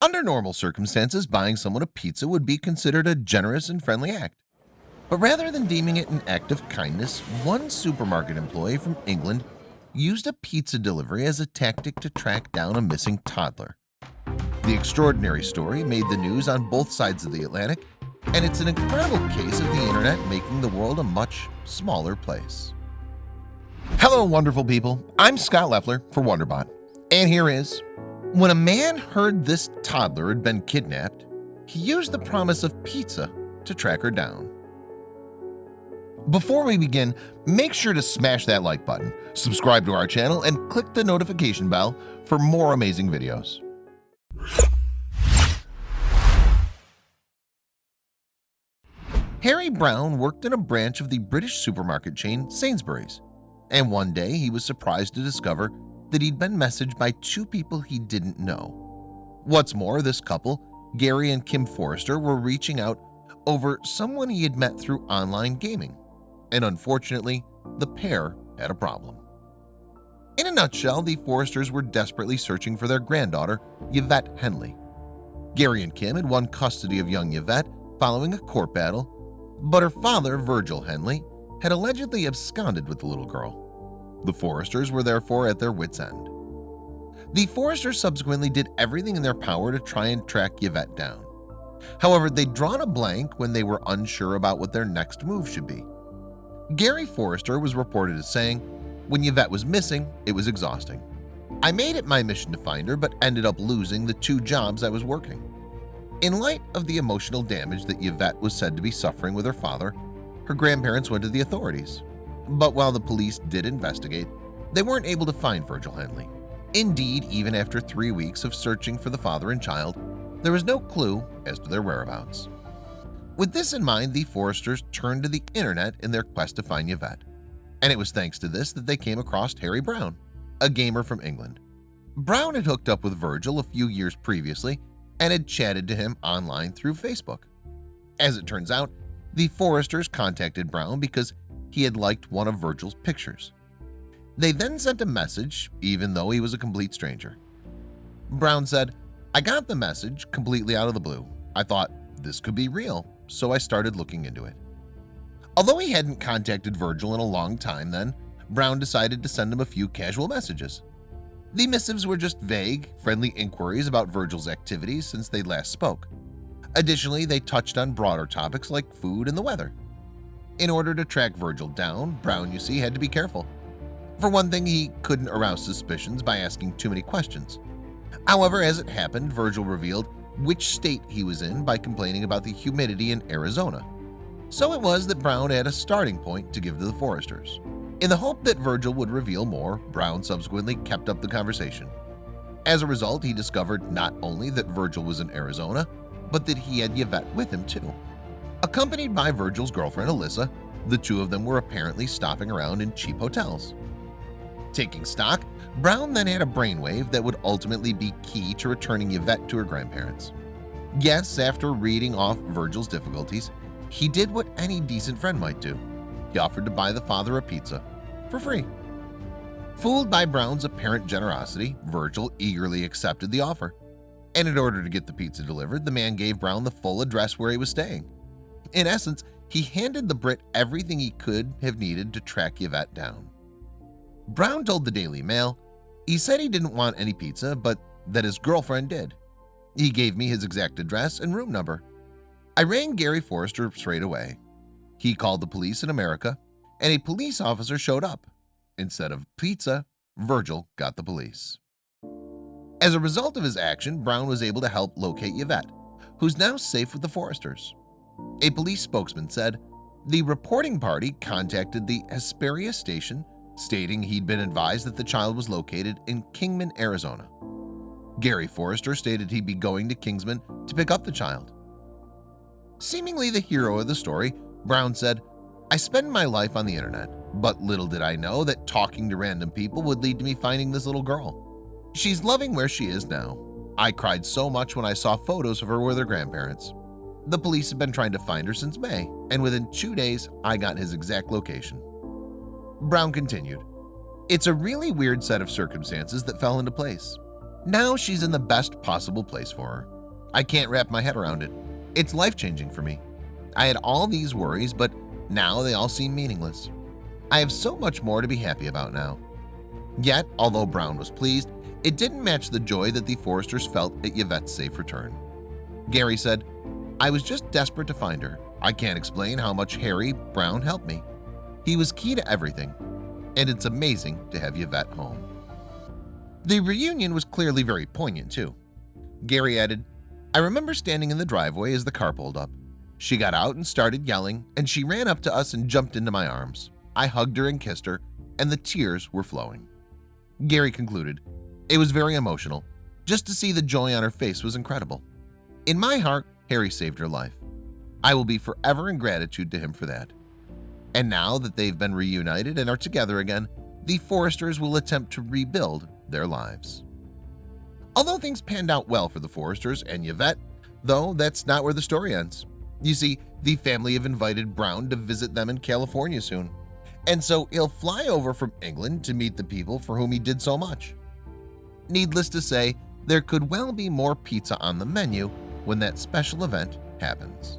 Under normal circumstances, buying someone a pizza would be considered a generous and friendly act. But rather than deeming it an act of kindness, one supermarket employee from England used a pizza delivery as a tactic to track down a missing toddler. The extraordinary story made the news on both sides of the Atlantic, and it's an incredible case of the internet making the world a much smaller place. Hello, wonderful people. I'm Scott Leffler for WonderBot, and here is: when a man heard this toddler had been kidnapped, he used the promise of pizza to track her down. Before we begin, make sure to smash that like button, subscribe to our channel, and click the notification bell for more amazing videos. Harry Brown worked in a branch of the British supermarket chain Sainsbury's, and one day he was surprised to discover that he'd been messaged by two people he didn't know. What's more, this couple, Gary and Kim Forrester, were reaching out over someone he had met through online gaming, and unfortunately, the pair had a problem. In a nutshell, the Forresters were desperately searching for their granddaughter, Yvette Henley. Gary and Kim had won custody of young Yvette following a court battle, but her father, Virgil Henley, had allegedly absconded with the little girl. The Forresters were therefore at their wits' end. The Forresters subsequently did everything in their power to try and track Yvette down. However, they'd drawn a blank when they were unsure about what their next move should be. Gary Forrester was reported as saying, "When Yvette was missing, it was exhausting. I made it my mission to find her, but ended up losing the two jobs I was working." In light of the emotional damage that Yvette was said to be suffering with her father, her grandparents went to the authorities. But while the police did investigate, they weren't able to find Virgil Henley. Indeed, even after 3 weeks of searching for the father and child, there was no clue as to their whereabouts. With this in mind, the Forresters turned to the internet in their quest to find Yvette, and it was thanks to this that they came across Harry Brown, a gamer from England. Brown had hooked up with Virgil a few years previously and had chatted to him online through Facebook. As it turns out, the Forresters contacted Brown because he had liked one of Virgil's pictures. They then sent a message, even though he was a complete stranger. Brown said, "I got the message completely out of the blue. I thought this could be real, so I started looking into it." Although he hadn't contacted Virgil in a long time then, Brown decided to send him a few casual messages. The missives were just vague, friendly inquiries about Virgil's activities since they last spoke. Additionally, they touched on broader topics like food and the weather. In order to track Virgil down, Brown, you see, had to be careful. For one thing, he couldn't arouse suspicions by asking too many questions. However, as it happened, Virgil revealed which state he was in by complaining about the humidity in Arizona. So it was that Brown had a starting point to give to the Forresters. In the hope that Virgil would reveal more, Brown subsequently kept up the conversation. As a result, he discovered not only that Virgil was in Arizona, but that he had Yvette with him too. Accompanied by Virgil's girlfriend Alyssa, the two of them were apparently stopping around in cheap hotels. Taking stock, Brown then had a brainwave that would ultimately be key to returning Yvette to her grandparents. Yes, after reading off Virgil's difficulties, he did what any decent friend might do. He offered to buy the father a pizza for free. Fooled by Brown's apparent generosity, Virgil eagerly accepted the offer. And in order to get the pizza delivered, the man gave Brown the full address where he was staying. In essence, he handed the Brit everything he could have needed to track Yvette down. Brown told the Daily Mail, he said he didn't want any pizza, but that his girlfriend did. He gave me his exact address and room number. I rang Gary Forrester straight away. He called the police in America, and a police officer showed up. Instead of pizza, Virgil got the police. As a result of his action, Brown was able to help locate Yvette, who's now safe with the Forresters. A police spokesman said, "The reporting party contacted the Hesperia station stating he'd been advised that the child was located in Kingman, Arizona. Gary Forrester stated he'd be going to Kingsman to pick up the child." Seemingly the hero of the story, Brown said, "I spend my life on the internet, but little did I know that talking to random people would lead to me finding this little girl. She's loving where she is now. I cried so much when I saw photos of her with her grandparents. The police have been trying to find her since May, and within 2 days, I got his exact location." Brown continued, "It's a really weird set of circumstances that fell into place. Now she's in the best possible place for her. I can't wrap my head around it. It's life-changing for me. I had all these worries, but now they all seem meaningless. I have so much more to be happy about now." Yet, although Brown was pleased, it didn't match the joy that the Forresters felt at Yvette's safe return. Gary said, "I was just desperate to find her. I can't explain how much Harry Brown helped me. He was key to everything, and it's amazing to have Yvette home." The reunion was clearly very poignant too. Gary added, "I remember standing in the driveway as the car pulled up. She got out and started yelling, and she ran up to us and jumped into my arms. I hugged her and kissed her, and the tears were flowing." Gary concluded, "It was very emotional. Just to see the joy on her face was incredible. In my heart, Harry saved her life. I will be forever in gratitude to him for that." And now that they've been reunited and are together again, the Forresters will attempt to rebuild their lives. Although things panned out well for the Forresters and Yvette, though that's not where the story ends. You see, the family have invited Brown to visit them in California soon, and so he'll fly over from England to meet the people for whom he did so much. Needless to say, there could well be more pizza on the menu when that special event happens.